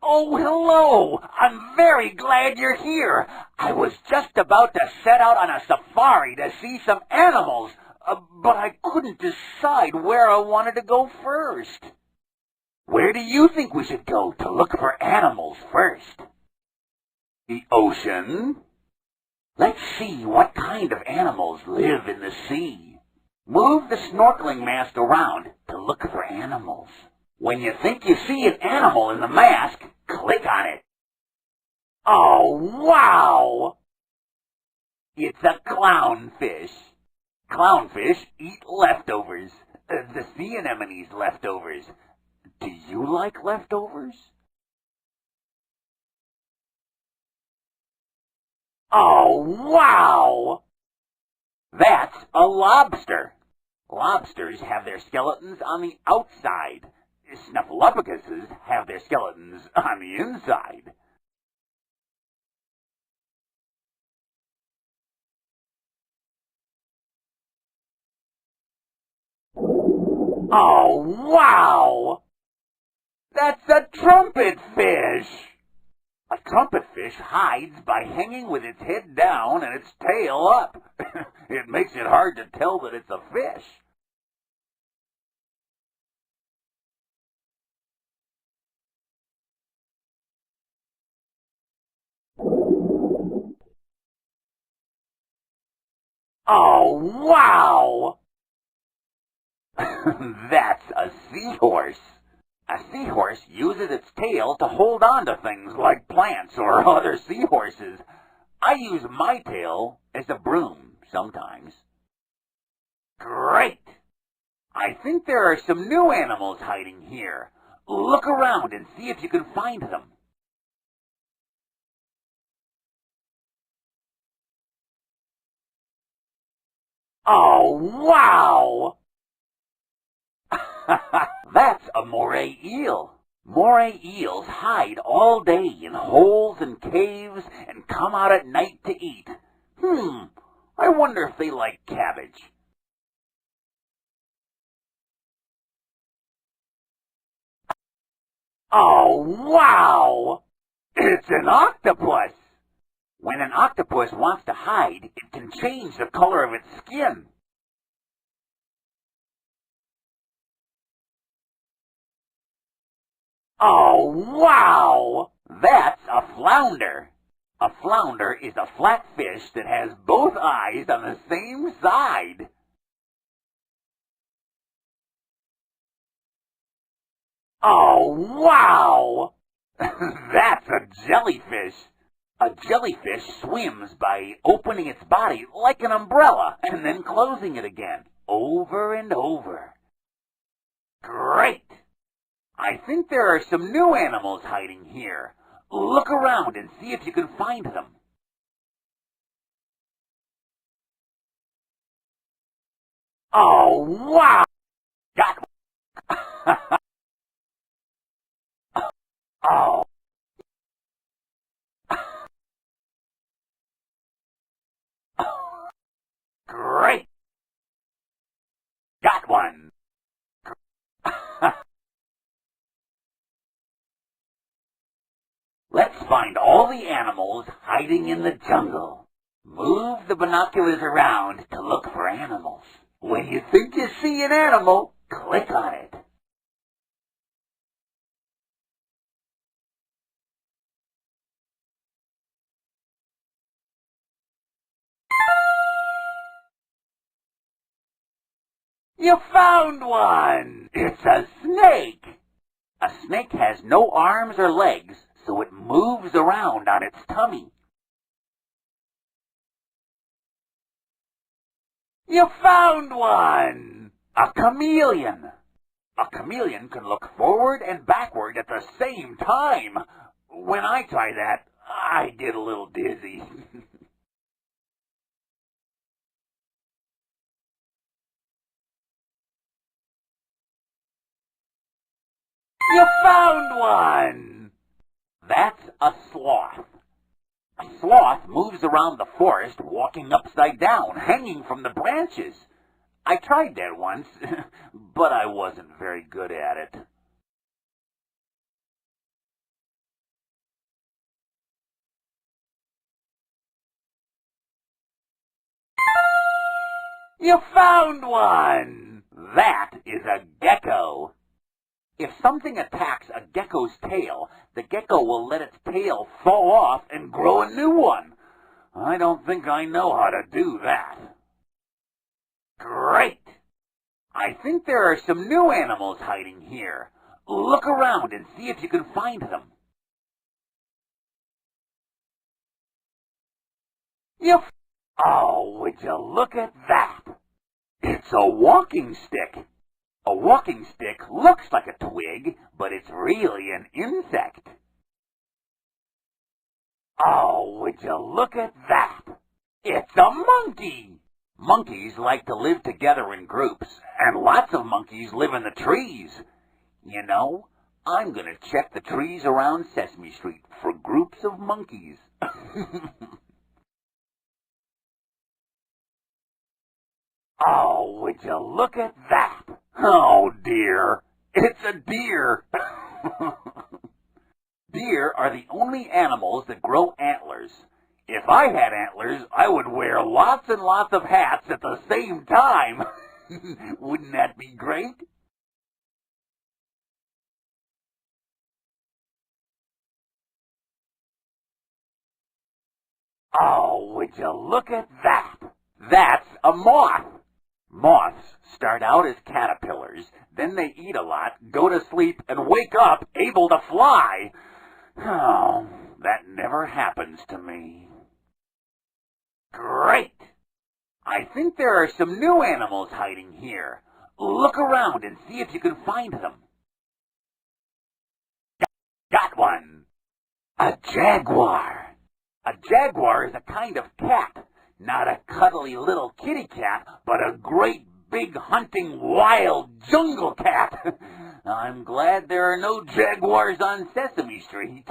Oh, hello! I'm very glad you're here. I was just about to set out on a safari to see some animals, but I couldn't decide where I wanted to go first. Where do you think we should go to look for animals first? The ocean? Let's see what kind of animals live in the sea. Move the snorkeling mask around to look for animals. When you think you see an animal in the mask, click on it. Oh, wow! It's a clownfish. Clownfish eat leftovers. The sea anemone's leftovers. Do you like leftovers? Oh, wow! That's a lobster. Lobsters have their skeletons on the outside. Snuffleupaguses have their skeletons on the inside. Oh, wow! That's a trumpet fish! A trumpet fish hides by hanging with its head down and its tail up. It makes it hard to tell that it's a fish. Oh, wow! That's a seahorse. A seahorse uses its tail to hold on to things like plants or other seahorses. I use my tail as a broom sometimes. Great! I think there are some new animals hiding here. Look around and see if you can find them. Oh, wow! That's a moray eel. Moray eels hide all day in holes and caves and come out at night to eat. I wonder if they like cabbage. Oh, wow! It's an octopus! When an octopus wants to hide, it can change the color of its skin. Oh, wow! That's a flounder. A flounder is a flat fish that has both eyes on the same side. Oh, wow! That's a jellyfish. A jellyfish swims by opening its body like an umbrella and then closing it again, over and over. Great! I think there are some new animals hiding here. Look around and see if you can find them. Oh, wow! Got Oh, great! Got one! Let's find all the animals hiding in the jungle. Move the binoculars around to look for animals. When you think you see an animal, click on it. You found one! It's a snake! A snake has no arms or legs, so it moves around on its tummy. You found one! A chameleon! A chameleon can look forward and backward at the same time. When I tried that, I get a little dizzy. You found one! That's a sloth. A sloth moves around the forest walking upside down, hanging from the branches. I tried that once, but I wasn't very good at it. You found one! That is a gecko. If something attacks a gecko's tail, the gecko will let its tail fall off and grow a new one. I don't think I know how to do that. Great! I think there are some new animals hiding here. Look around and see if you can find them. Oh, would you look at that? It's a walking stick. A walking stick looks like a twig, but it's really an insect. Oh, would you look at that? It's a monkey! Monkeys like to live together in groups, and lots of monkeys live in the trees. You know, I'm going to check the trees around Sesame Street for groups of monkeys. Oh, would you look at that? Oh, dear. It's a deer. Deer are the only animals that grow antlers. If I had antlers, I would wear lots and lots of hats at the same time. Wouldn't that be great? Oh, would you look at that? That's a moth. Moths start out as caterpillars, then they eat a lot, go to sleep, and wake up able to fly. Oh, that never happens to me. Great! I think there are some new animals hiding here. Look around and see if you can find them. Got one! A jaguar! A jaguar is a kind of cat. Not a cuddly little kitty cat, but a great big hunting wild jungle cat. I'm glad there are no jaguars on Sesame Street.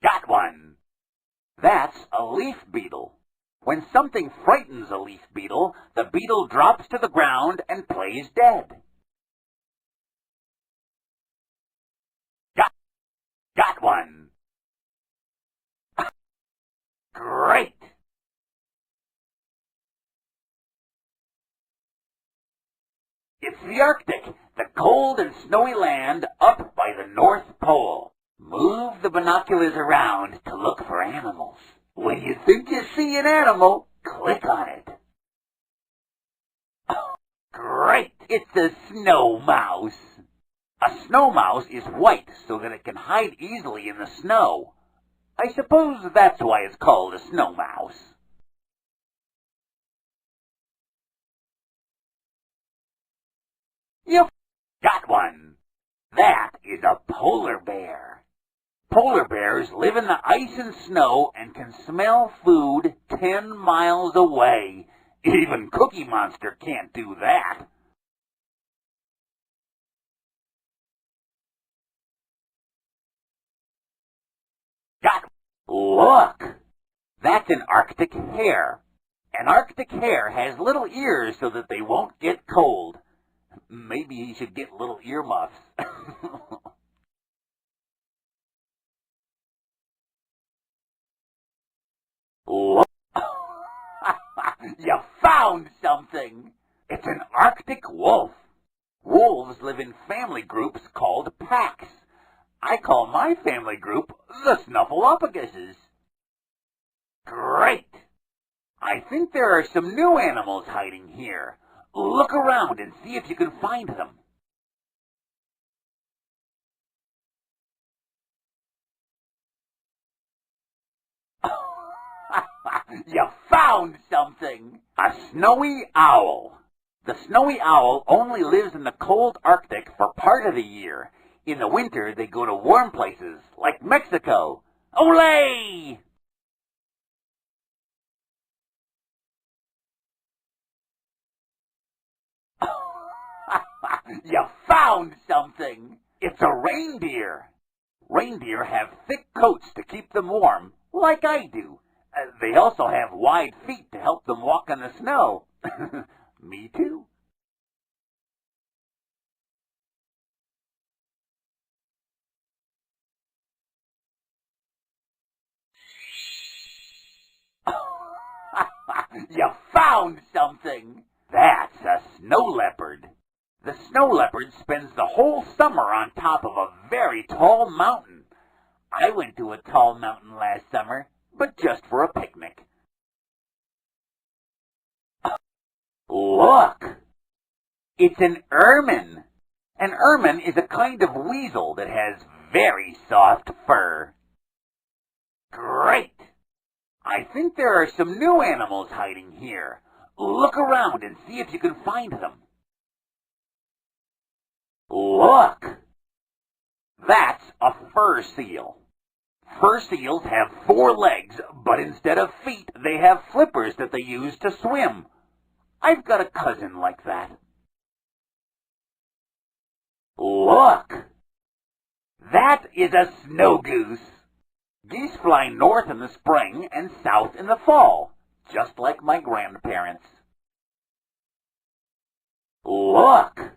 Got one. That's a leaf beetle. When something frightens a leaf beetle, the beetle drops to the ground and plays dead. Got one. Great! It's the Arctic, the cold and snowy land up by the North Pole. Move the binoculars around to look for animals. When you think you see an animal, click on it. Oh, great! It's a snow mouse. A snow mouse is white so that it can hide easily in the snow. I suppose that's why it's called a snow mouse. You've got one. That is a polar bear. Polar bears live in the ice and snow and can smell food 10 miles away. Even Cookie Monster can't do that. Look! That's an Arctic hare. An Arctic hare has little ears so that they won't get cold. Maybe he should get little earmuffs. Look. You found something! It's an Arctic wolf. Wolves live in family groups called packs. I call my family group the Snuffleupaguses. Great! I think there are some new animals hiding here. Look around and see if you can find them. You found something! A snowy owl. The snowy owl only lives in the cold Arctic for part of the year. In the winter, they go to warm places, like Mexico. Olé! You found something! It's a reindeer. Reindeer have thick coats to keep them warm, like I do. They also have wide feet to help them walk in the snow. Me too. found something. That's a snow leopard. The snow leopard spends the whole summer on top of a very tall mountain. I went to a tall mountain last summer, but just for a picnic. Look! It's an ermine. An ermine is a kind of weasel that has very soft fur. Great! I think there are some new animals hiding here. Look around and see if you can find them. Look! That's a fur seal. Fur seals have 4 legs, but instead of feet, they have flippers that they use to swim. I've got a cousin like that. Look! That is a snow goose. Geese fly north in the spring and south in the fall, just like my grandparents. Look!